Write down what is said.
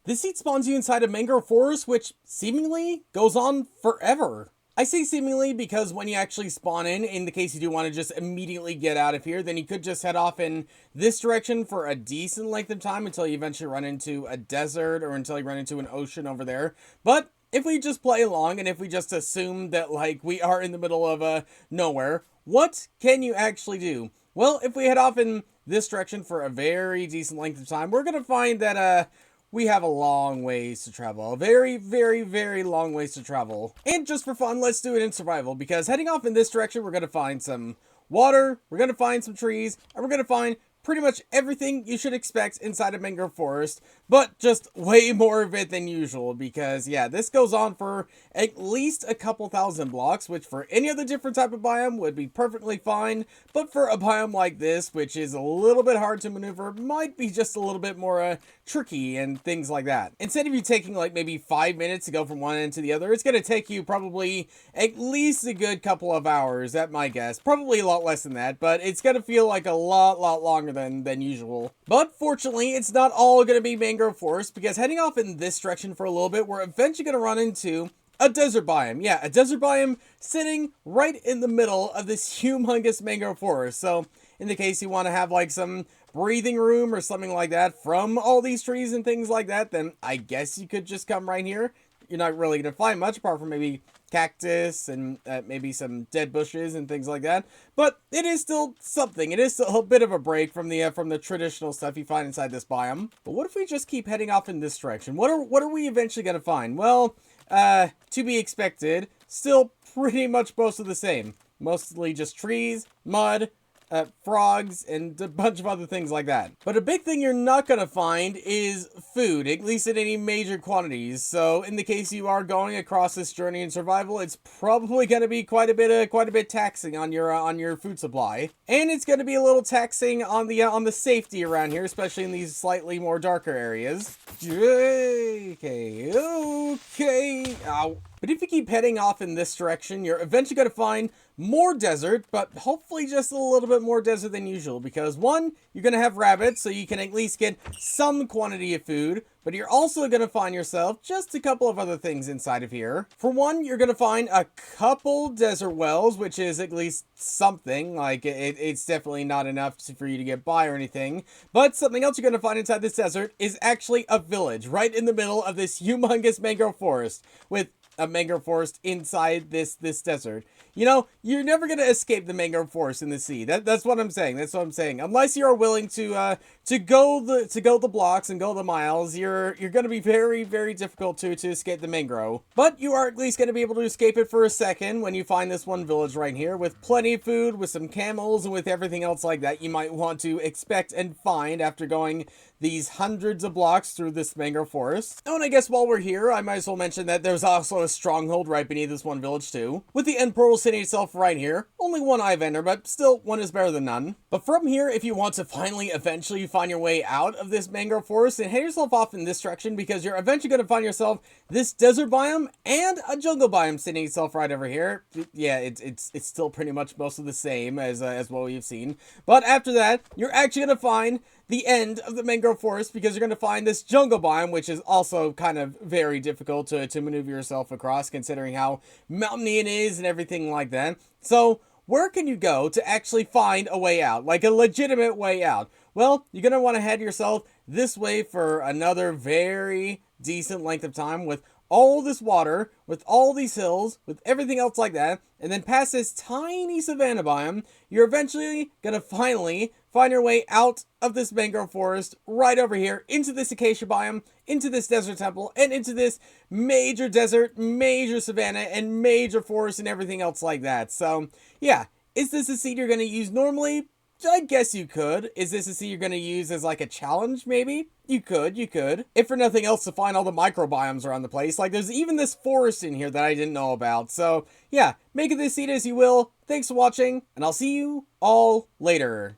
This seed spawns you inside a mangrove forest, which seemingly goes on forever. I say seemingly because when you actually spawn in the case you do want to just immediately get out of here, then you could just head off in this direction for a decent length of time until you eventually run into a desert or until you run into an ocean over there. But if we just play along and if we just assume that like we are in the middle of nowhere, what can you actually do? Well, if we head off in this direction for a very decent length of time, we're going to find that we have a long ways to travel. A very, very, very long ways to travel. And just for fun, let's do it in survival, because heading off in this direction, we're going to find some water, we're going to find some trees, and we're going to find pretty much everything you should expect inside a mangrove forest, but just way more of it than usual, because yeah, this goes on for at least a couple thousand blocks, which for any other different type of biome would be perfectly fine, but for a biome like this, which is a little bit hard to maneuver, might be just a little bit more tricky and things like that. Instead of you taking like maybe 5 minutes to go from one end to the other, it's going to take you probably at least a good couple of hours, at my guess. Probably a lot less than that, but it's going to feel like a lot longer than usual. But fortunately, it's not all going to be mangrove forest, because heading off in this direction for a little bit, we're eventually going to run into a desert biome. Yeah, a desert biome sitting right in the middle of this humongous mangrove forest. So in the case you want to have like some breathing room or something like that from all these trees and things like that, then I guess you could just come right here. You're not really going to find much apart from maybe cactus and maybe some dead bushes and things like that, but it is still something. It is still a bit of a break from the traditional stuff you find inside this biome. But what if we just keep heading off in this direction? What are we eventually going to find? Well, to be expected, still pretty much most of the same. Mostly just trees, mud, frogs, and a bunch of other things like that. But a big thing you're not going to find is food, at least in any major quantities. So in the case you are going across this journey in survival, it's probably going to be quite a bit taxing on your food supply, and it's going to be a little taxing on the safety around here, especially in these slightly more darker areas. Okay. Ow. But if you keep heading off in this direction, you're eventually going to find more desert, but hopefully just a little bit more desert than usual, because one, you're going to have rabbits, so you can at least get some quantity of food, but you're also going to find yourself just a couple of other things inside of here. For one, you're going to find a couple desert wells, which is at least something. Like, it's definitely not enough for you to get by or anything, but something else you're going to find inside this desert is actually a village right in the middle of this humongous mangrove forest, with a mangrove forest inside this desert. You know, you're never going to escape the mangrove forest in the sea. That's what I'm saying. That's what I'm saying. Unless you are willing to go the blocks and go the miles, you're going to be very, very difficult to escape the mangrove. But you are at least going to be able to escape it for a second when you find this one village right here with plenty of food, with some camels, and with everything else like that you might want to expect and find after going these hundreds of blocks through this mangrove forest. Oh, and I guess while we're here, I might as well mention that there's also a stronghold right beneath this one village too, with the end portal sitting itself right here. Only one eye vendor, but still, one is better than none. But from here, if you want to finally eventually find your way out of this mangrove forest, then head yourself off in this direction, because you're eventually going to find yourself this desert biome and a jungle biome sitting itself right over here. Yeah, it's still pretty much most of the same as what we've seen. But after that, you're actually going to find the end of the mangrove forest, because you're going to find this jungle biome, which is also kind of very difficult to maneuver yourself across, considering how mountainy it is and everything like that. So where can you go to actually find a way out, like a legitimate way out? Well, you're going to want to head yourself this way for another very decent length of time, with all this water, with all these hills, with everything else like that, and then past this tiny savanna biome, you're eventually gonna finally find your way out of this mangrove forest, right over here, into this acacia biome, into this desert temple, and into this major desert, major savanna, and major forest, and everything else like that. So, yeah, is this a seed you're gonna use normally? I guess you could. Is this a seed you're going to use as like a challenge, maybe? You could. If for nothing else, to find all the microbiomes around the place. Like, there's even this forest in here that I didn't know about. So, yeah, make of this seed as you will. Thanks for watching, and I'll see you all later.